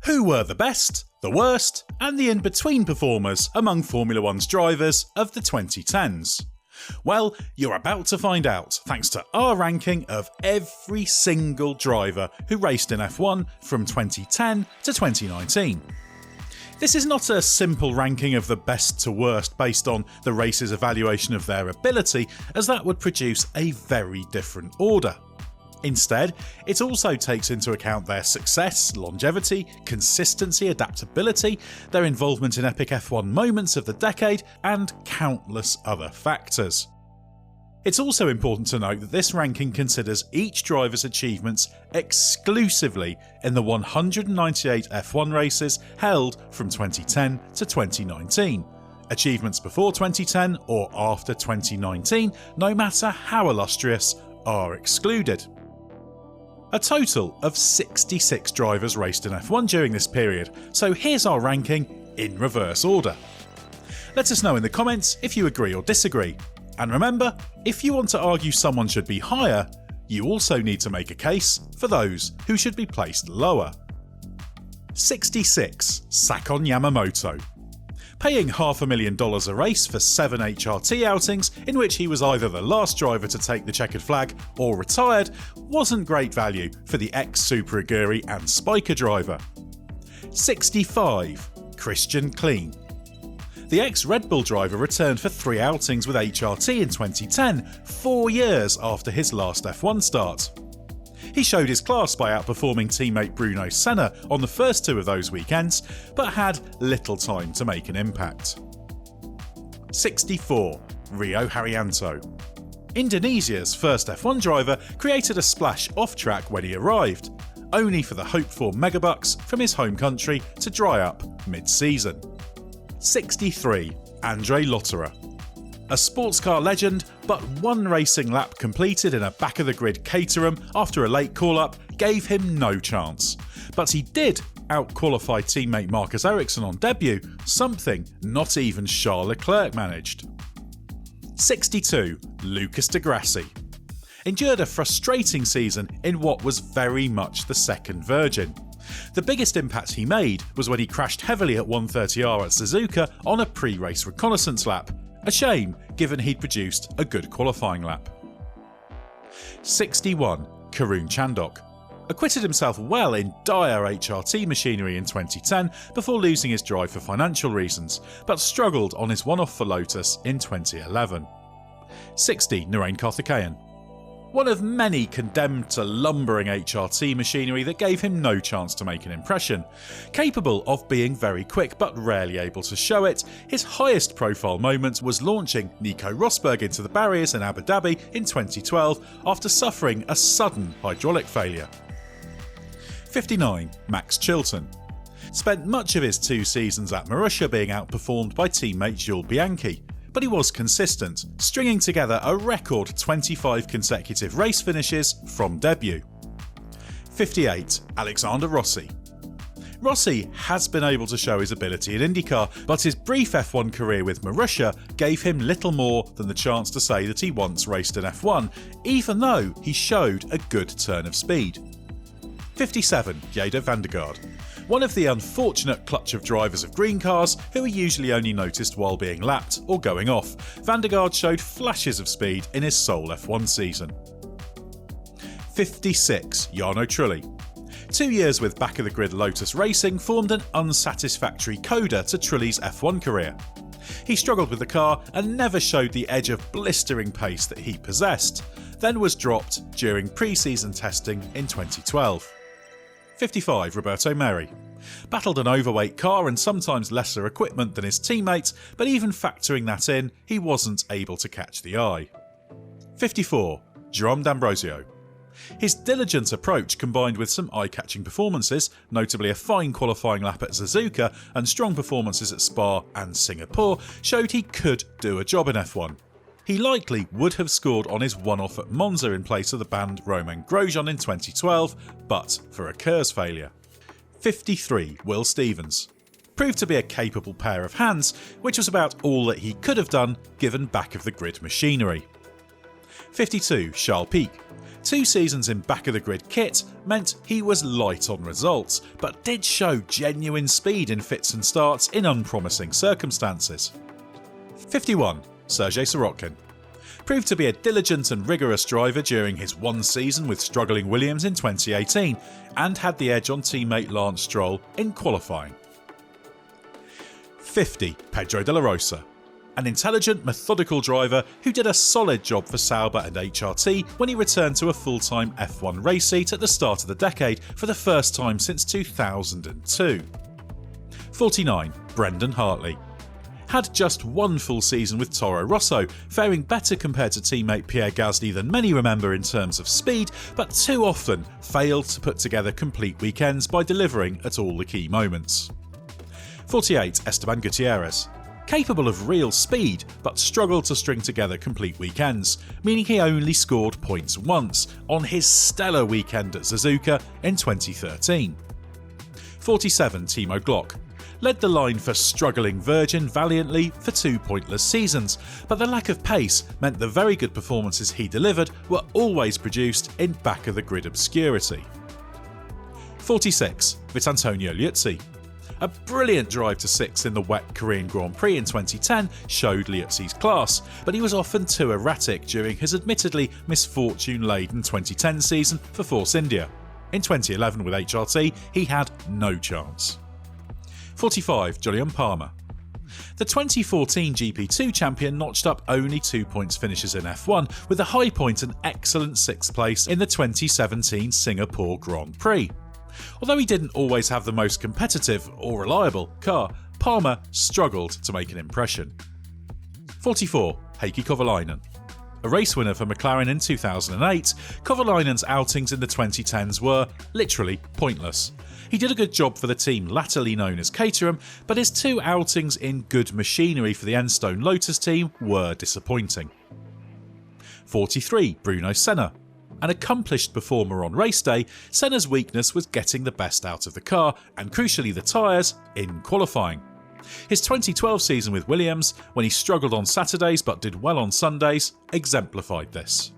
Who were the best, the worst, and the in-between performers among Formula One's drivers of the 2010s? Well, you're about to find out thanks to our ranking of every single driver who raced in F1 from 2010 to 2019. This is not a simple ranking of the best to worst based on the race's evaluation of their ability, as that would produce a very different order. Instead, it also takes into account their success, longevity, consistency, adaptability, their involvement in epic F1 moments of the decade, and countless other factors. It's also important to note that this ranking considers each driver's achievements exclusively in the 198 F1 races held from 2010 to 2019. Achievements before 2010 or after 2019, no matter how illustrious, are excluded. A total of 66 drivers raced in F1 during this period, so here's our ranking in reverse order. Let us know in the comments if you agree or disagree. And remember, if you want to argue someone should be higher, you also need to make a case for those who should be placed lower. 66. Sakon Yamamoto. Paying $500,000 a race for 7 HRT outings in which he was either the last driver to take the checkered flag or retired wasn't great value for the ex-Super Aguri and Spiker driver. 65. Christian Klein. The ex-Red Bull driver returned for 3 outings with HRT in 2010, 4 years after his last F1 start. He showed his class by outperforming teammate Bruno Senna on the first 2 of those weekends, but had little time to make an impact. 64. Rio Haryanto. Indonesia's first F1 driver created a splash off-track when he arrived, only for the hoped-for megabucks from his home country to dry up mid-season. 63. Andre Lotterer. A sports car legend, but 1 racing lap completed in a back-of-the-grid Caterham after a late call-up gave him no chance. But he did out-qualify teammate Marcus Ericsson on debut, something not even Charles Leclerc managed. 62. Lucas di Grassi. Endured a frustrating season in what was very much the second Virgin. The biggest impact he made was when he crashed heavily at 130R at Suzuka on a pre-race reconnaissance lap. A shame, given he'd produced a good qualifying lap. 61. Karun Chandhok. Acquitted himself well in dire HRT machinery in 2010 before losing his drive for financial reasons, but struggled on his one-off for Lotus in 2011. 60. Narain Karthikeyan. One of many condemned to lumbering HRT machinery that gave him no chance to make an impression. Capable of being very quick but rarely able to show it, his highest profile moment was launching Nico Rosberg into the barriers in Abu Dhabi in 2012 after suffering a sudden hydraulic failure. 59. Max Chilton. Spent much of his 2 seasons at Marussia being outperformed by teammate Jules Bianchi, but he was consistent, stringing together a record 25 consecutive race finishes from debut. 58. Alexander Rossi. Rossi has been able to show his ability in IndyCar, but his brief F1 career with Marussia gave him little more than the chance to say that he once raced in F1, even though he showed a good turn of speed. 57. Jada Vandergaard. One of the unfortunate clutch of drivers of green cars who are usually only noticed while being lapped or going off, Vandergaard showed flashes of speed in his sole F1 season. 56. Jarno Trulli. 2 years with back-of-the-grid Lotus Racing formed an unsatisfactory coda to Trulli's F1 career. He struggled with the car and never showed the edge of blistering pace that he possessed, then was dropped during pre-season testing in 2012. 55. Roberto Merhi. Battled an overweight car and sometimes lesser equipment than his teammates, but even factoring that in, he wasn't able to catch the eye. 54. Jerome D'Ambrosio. His diligent approach combined with some eye-catching performances, notably a fine qualifying lap at Suzuka and strong performances at Spa and Singapore, showed he could do a job in F1. He likely would have scored on his one-off at Monza in place of the banned Romain Grosjean in 2012, but for a KERS failure. 53. Will Stevens. Proved to be a capable pair of hands, which was about all that he could have done given back-of-the-grid machinery. 52. Charles Pic. 2 seasons in back-of-the-grid kit meant he was light on results, but did show genuine speed in fits and starts in unpromising circumstances. 51. Sergei Sirotkin. Proved to be a diligent and rigorous driver during his one season with struggling Williams in 2018, and had the edge on teammate Lance Stroll in qualifying. 50. Pedro de la Rosa. An intelligent, methodical driver who did a solid job for Sauber and HRT when he returned to a full-time F1 race seat at the start of the decade for the first time since 2002. 49. Brendan Hartley. Had just one full season with Toro Rosso, faring better compared to teammate Pierre Gasly than many remember in terms of speed, but too often failed to put together complete weekends by delivering at all the key moments. 48. Esteban Gutierrez. Capable of real speed, but struggled to string together complete weekends, meaning he only scored points once on his stellar weekend at Suzuka in 2013. 47. Timo Glock. Led the line for struggling Virgin valiantly for 2 pointless seasons, but the lack of pace meant the very good performances he delivered were always produced in back-of-the-grid obscurity. 46. Vitantonio Liuzzi. A brilliant drive to 6th in the wet Korean Grand Prix in 2010 showed Liuzzi's class, but he was often too erratic during his admittedly misfortune-laden 2010 season for Force India. In 2011 with HRT, he had no chance. 45. Jolyon Palmer. The 2014 GP2 champion notched up only 2 points finishes in F1, with a high point and excellent 6th place in the 2017 Singapore Grand Prix. Although he didn't always have the most competitive or reliable car, Palmer struggled to make an impression. 44. Heikki Kovalainen. A race winner for McLaren in 2008, Kovalainen's outings in the 2010s were literally pointless. He did a good job for the team latterly known as Caterham, but his 2 outings in good machinery for the Enstone Lotus team were disappointing. 43. Bruno Senna. An accomplished performer on race day, Senna's weakness was getting the best out of the car, and crucially the tyres, in qualifying. His 2012 season with Williams, when he struggled on Saturdays but did well on Sundays, exemplified this.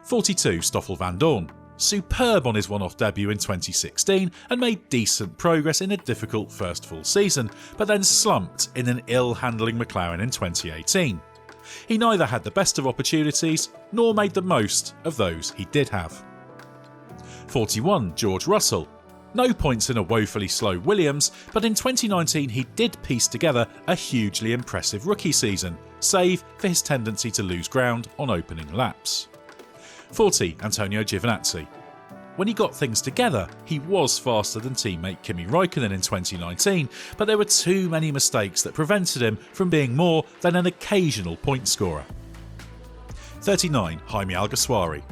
42. Stoffel Vandoorne. Superb on his one-off debut in 2016 and made decent progress in a difficult first full season, but then slumped in an ill-handling McLaren in 2018. He neither had the best of opportunities nor made the most of those he did have. 41. George Russell. No points in a woefully slow Williams, but in 2019 he did piece together a hugely impressive rookie season, save for his tendency to lose ground on opening laps. 40. Antonio Giovinazzi. When he got things together, he was faster than teammate Kimi Raikkonen in 2019, but there were too many mistakes that prevented him from being more than an occasional point scorer. 39. Jaime Alguersuari.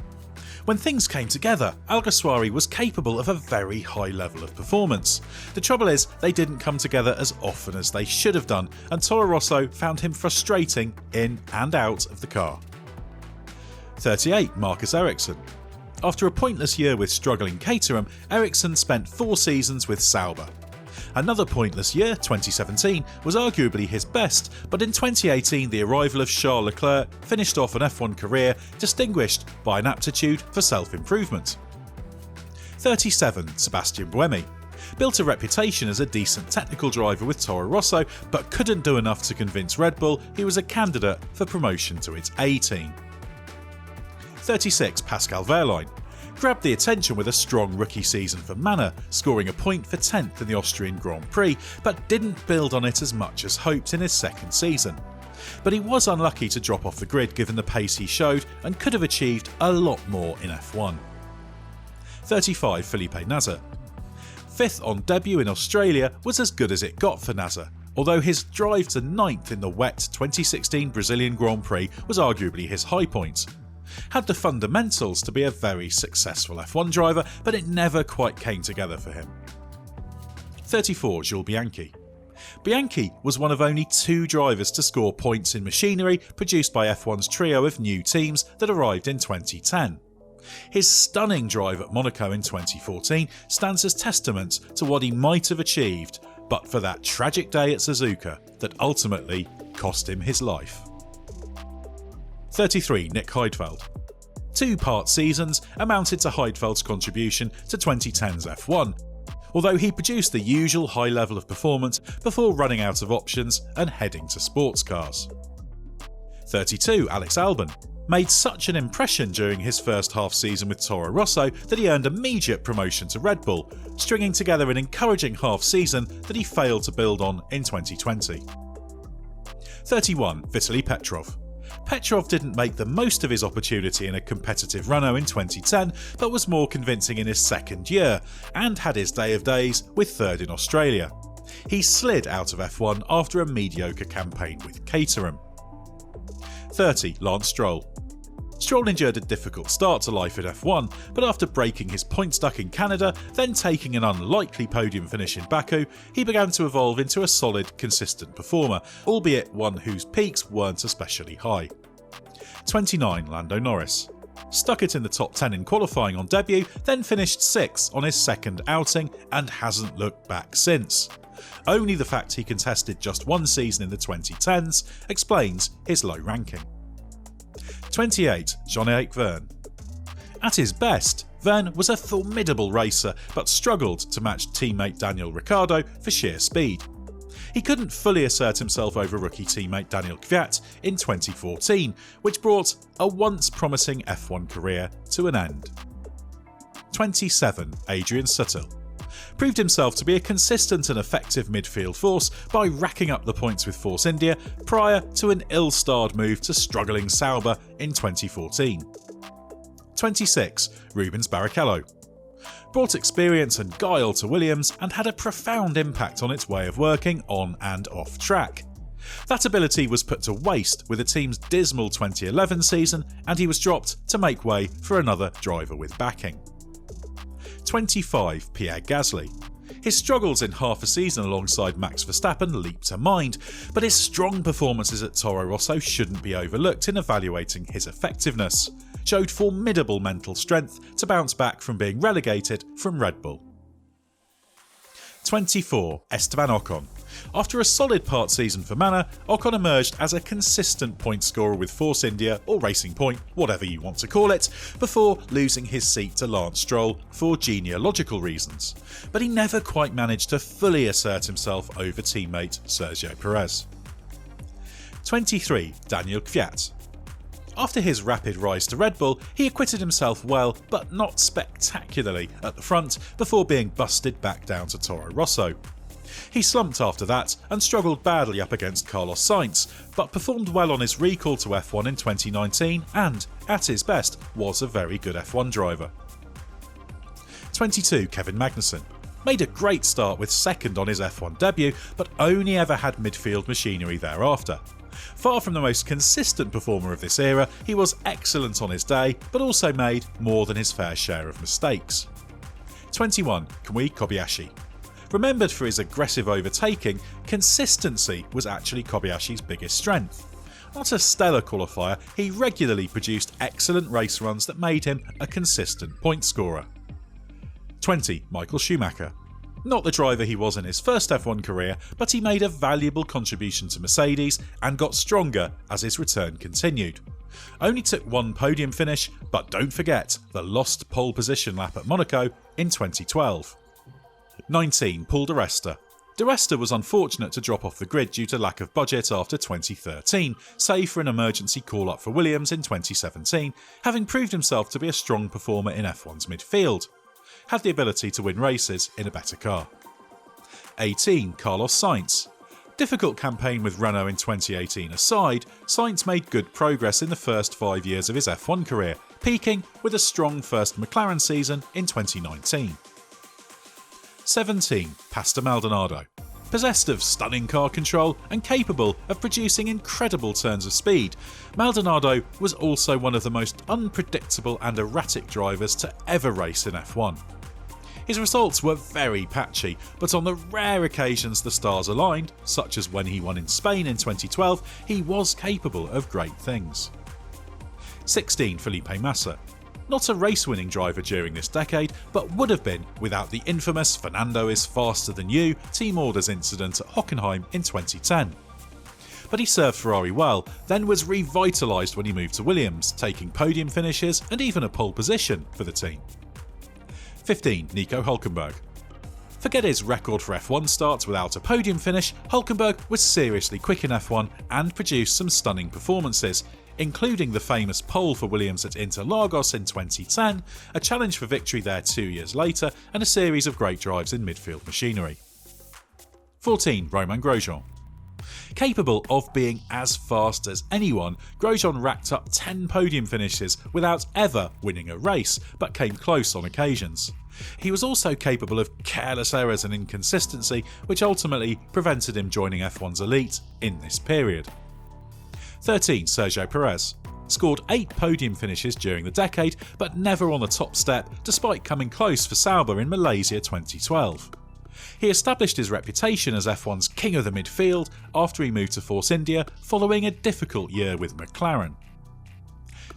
When things came together, Alguersuari was capable of a very high level of performance. The trouble is, they didn't come together as often as they should have done, and Toro Rosso found him frustrating in and out of the car. 38. Marcus Ericsson. After a pointless year with struggling Caterham, Ericsson spent 4 seasons with Sauber. Another pointless year, 2017, was arguably his best, but in 2018 the arrival of Charles Leclerc finished off an F1 career distinguished by an aptitude for self-improvement. 37. Sebastian Buemi. Built a reputation as a decent technical driver with Toro Rosso, but couldn't do enough to convince Red Bull he was a candidate for promotion to its A team. 36. Pascal Wehrlein. Grabbed the attention with a strong rookie season for Manor, scoring a point for 10th in the Austrian Grand Prix, but didn't build on it as much as hoped in his second season. But he was unlucky to drop off the grid given the pace he showed and could have achieved a lot more in F1. 35. Felipe Nasr. 5th on debut in Australia was as good as it got for Nasr, although his drive to 9th in the wet 2016 Brazilian Grand Prix was arguably his high point. Had the fundamentals to be a very successful F1 driver, but it never quite came together for him. 34. Jules Bianchi. Bianchi was one of only 2 drivers to score points in machinery produced by F1's trio of new teams that arrived in 2010. His stunning drive at Monaco in 2014 stands as testament to what he might have achieved, but for that tragic day at Suzuka that ultimately cost him his life. 33. Nick Heidfeld. 2-part seasons amounted to Heidfeld's contribution to 2010's F1, although he produced the usual high level of performance before running out of options and heading to sports cars. 32. Alex Albon. Made such an impression during his first half season with Toro Rosso that he earned immediate promotion to Red Bull, stringing together an encouraging half season that he failed to build on in 2020. 31. Vitaly Petrov. Petrov didn't make the most of his opportunity in a competitive Renault in 2010, but was more convincing in his second year, and had his day of days with third in Australia. He slid out of F1 after a mediocre campaign with Caterham. 30. Lance Stroll. Stroll endured a difficult start to life at F1, but after breaking his point duck in Canada, then taking an unlikely podium finish in Baku, he began to evolve into a solid, consistent performer, albeit one whose peaks weren't especially high. 29. Lando Norris. Stuck it in the top 10 in qualifying on debut, then finished 6th on his second outing and hasn't looked back since. Only the fact he contested just one season in the 2010s explains his low ranking. 28. Jean-Eric Vergne. At his best, Vergne was a formidable racer but struggled to match teammate Daniel Ricciardo for sheer speed. He couldn't fully assert himself over rookie teammate Daniel Kvyat in 2014, which brought a once promising F1 career to an end. 27. Adrian Sutil. Proved himself to be a consistent and effective midfield force by racking up the points with Force India prior to an ill-starred move to struggling Sauber in 2014. 26. Rubens Barrichello. Brought experience and guile to Williams and had a profound impact on its way of working on and off track. That ability was put to waste with the team's dismal 2011 season, and he was dropped to make way for another driver with backing. 25. Pierre Gasly. His struggles in half a season alongside Max Verstappen leap to mind, but his strong performances at Toro Rosso shouldn't be overlooked in evaluating his effectiveness. Showed formidable mental strength to bounce back from being relegated from Red Bull. 24. Esteban Ocon. After a solid part season for Manor, Ocon emerged as a consistent point scorer with Force India or Racing Point, whatever you want to call it, before losing his seat to Lance Stroll for genealogical reasons. But he never quite managed to fully assert himself over teammate Sergio Perez. 23. Daniel Kvyat. After his rapid rise to Red Bull, he acquitted himself well, but not spectacularly, at the front before being busted back down to Toro Rosso. He slumped after that and struggled badly up against Carlos Sainz, but performed well on his recall to F1 in 2019 and, at his best, was a very good F1 driver. 22. Kevin Magnussen. Made a great start with second on his F1 debut, but only ever had midfield machinery thereafter. Far from the most consistent performer of this era, he was excellent on his day, but also made more than his fair share of mistakes. 21. Kamui Kobayashi. Remembered for his aggressive overtaking, consistency was actually Kobayashi's biggest strength. Not a stellar qualifier, he regularly produced excellent race runs that made him a consistent point scorer. 20. Michael Schumacher. Not the driver he was in his first F1 career, but he made a valuable contribution to Mercedes and got stronger as his return continued. Only took one podium finish, but don't forget the lost pole position lap at Monaco in 2012. 19. Paul di Resta. Di Resta was unfortunate to drop off the grid due to lack of budget after 2013, save for an emergency call-up for Williams in 2017, having proved himself to be a strong performer in F1's midfield. Had the ability to win races in a better car. 18. Carlos Sainz. Difficult campaign with Renault in 2018 aside, Sainz made good progress in the first 5 years of his F1 career, peaking with a strong first McLaren season in 2019. 17. Pastor Maldonado. Possessed of stunning car control and capable of producing incredible turns of speed, Maldonado was also one of the most unpredictable and erratic drivers to ever race in F1. His results were very patchy, but on the rare occasions the stars aligned, such as when he won in Spain in 2012, he was capable of great things. 16. Felipe Massa. Not a race-winning driver during this decade, but would have been without the infamous "Fernando is faster than you" team orders incident at Hockenheim in 2010. but he served Ferrari well, then was revitalised when he moved to Williams, taking podium finishes and even a pole position for the team. 15. Nico Hülkenberg. Forget his record for F1 starts without a podium finish, Hülkenberg was seriously quick in F1 and produced some stunning performances, including the famous pole for Williams at Interlagos in 2010, a challenge for victory there 2 years later, and a series of great drives in midfield machinery. 14. Romain Grosjean. Capable of being as fast as anyone, Grosjean racked up 10 podium finishes without ever winning a race, but came close on occasions. He was also capable of careless errors and inconsistency, which ultimately prevented him joining F1's elite in this period. 13. Sergio Perez. Scored 8 podium finishes during the decade, but never on the top step, despite coming close for Sauber in Malaysia 2012. He established his reputation as F1's king of the midfield after he moved to Force India following a difficult year with McLaren.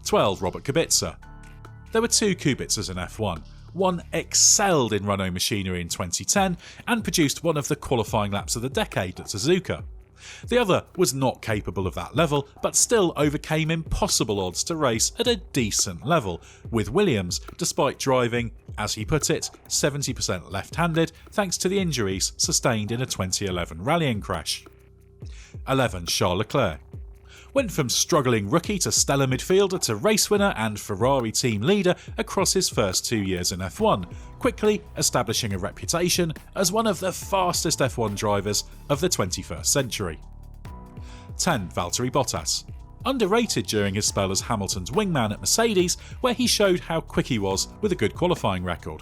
12. Robert Kubica. There were 2 Kubicas in F1. One excelled in Renault machinery in 2010 and produced one of the qualifying laps of the decade at Suzuka. The other was not capable of that level, but still overcame impossible odds to race at a decent level, with Williams, despite driving, as he put it, 70% left-handed thanks to the injuries sustained in a 2011 rallying crash. 11. Charles Leclerc. Went from struggling rookie to stellar midfielder to race winner and Ferrari team leader across his first 2 years in F1, quickly establishing a reputation as one of the fastest F1 drivers of the 21st century. 10. Valtteri Bottas. Underrated during his spell as Hamilton's wingman at Mercedes, where he showed how quick he was with a good qualifying record.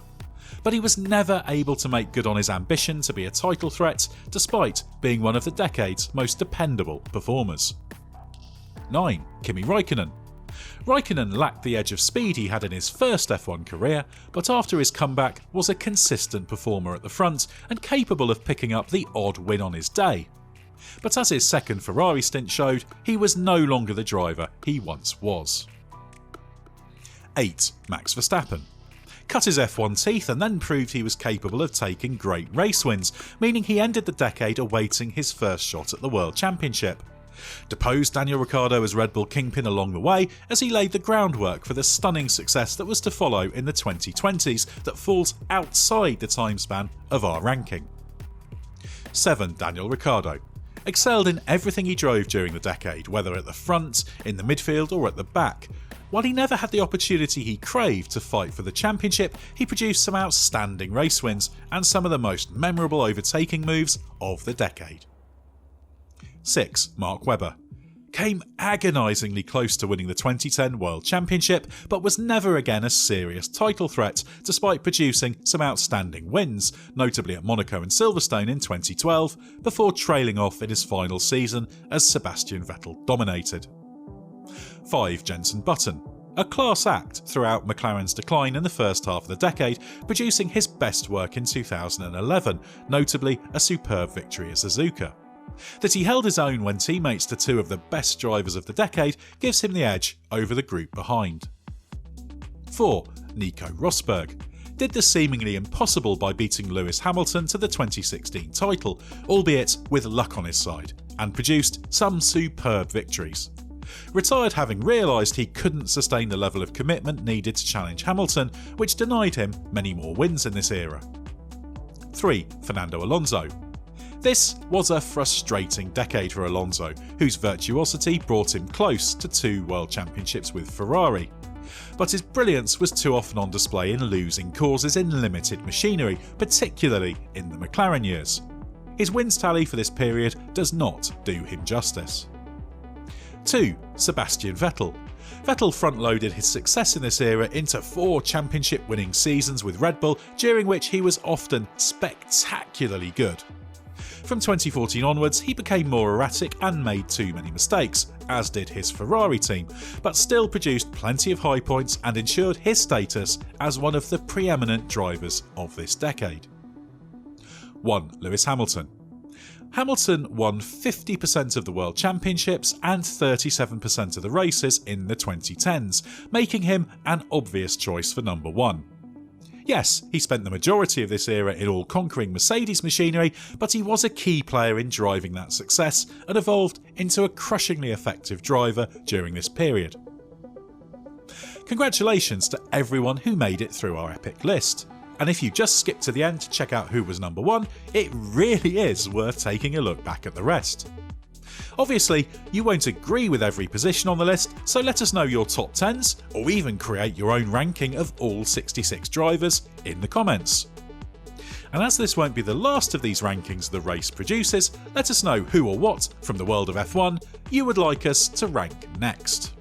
But he was never able to make good on his ambition to be a title threat, despite being one of the decade's most dependable performers. 9. Kimi Räikkönen. Räikkönen lacked the edge of speed he had in his first F1 career, but after his comeback was a consistent performer at the front and capable of picking up the odd win on his day. But as his second Ferrari stint showed, he was no longer the driver he once was. 8. Max Verstappen. Cut his F1 teeth and then proved he was capable of taking great race wins, meaning he ended the decade awaiting his first shot at the World Championship. Deposed Daniel Ricciardo as Red Bull kingpin along the way as he laid the groundwork for the stunning success that was to follow in the 2020s that falls outside the time span of our ranking. 7. Daniel Ricciardo. Excelled in everything he drove during the decade, whether at the front, in the midfield or at the back. While he never had the opportunity he craved to fight for the championship, he produced some outstanding race wins and some of the most memorable overtaking moves of the decade. 6. Mark Webber. Came agonisingly close to winning the 2010 World Championship, but was never again a serious title threat, despite producing some outstanding wins, notably at Monaco and Silverstone in 2012, before trailing off in his final season as Sebastian Vettel dominated. 5. Jenson Button. A class act throughout McLaren's decline in the first half of the decade, producing his best work in 2011, notably a superb victory at Suzuka. That he held his own when teammates to 2 of the best drivers of the decade gives him the edge over the group behind. 4. Nico Rosberg. Did the seemingly impossible by beating Lewis Hamilton to the 2016 title, albeit with luck on his side, and produced some superb victories. Retired having realised he couldn't sustain the level of commitment needed to challenge Hamilton, which denied him many more wins in this era. 3. Fernando Alonso. This was a frustrating decade for Alonso, whose virtuosity brought him close to 2 World Championships with Ferrari. But his brilliance was too often on display in losing causes in limited machinery, particularly in the McLaren years. His wins tally for this period does not do him justice. 2. Sebastian Vettel. Vettel front-loaded his success in this era into 4 championship-winning seasons with Red Bull, during which he was often spectacularly good. From 2014 onwards, he became more erratic and made too many mistakes, as did his Ferrari team, but still produced plenty of high points and ensured his status as one of the preeminent drivers of this decade. 1. Lewis Hamilton. Hamilton won 50% of the World Championships and 37% of the races in the 2010s, making him an obvious choice for number 1. Yes, he spent the majority of this era in all-conquering Mercedes machinery, but he was a key player in driving that success and evolved into a crushingly effective driver during this period. Congratulations to everyone who made it through our epic list. And if you just skipped to the end to check out who was number 1, it really is worth taking a look back at the rest. Obviously, you won't agree with every position on the list, so let us know your top 10s, or even create your own ranking of all 66 drivers in the comments. And as this won't be the last of these rankings the race produces, let us know who or what from the world of F1 you would like us to rank next.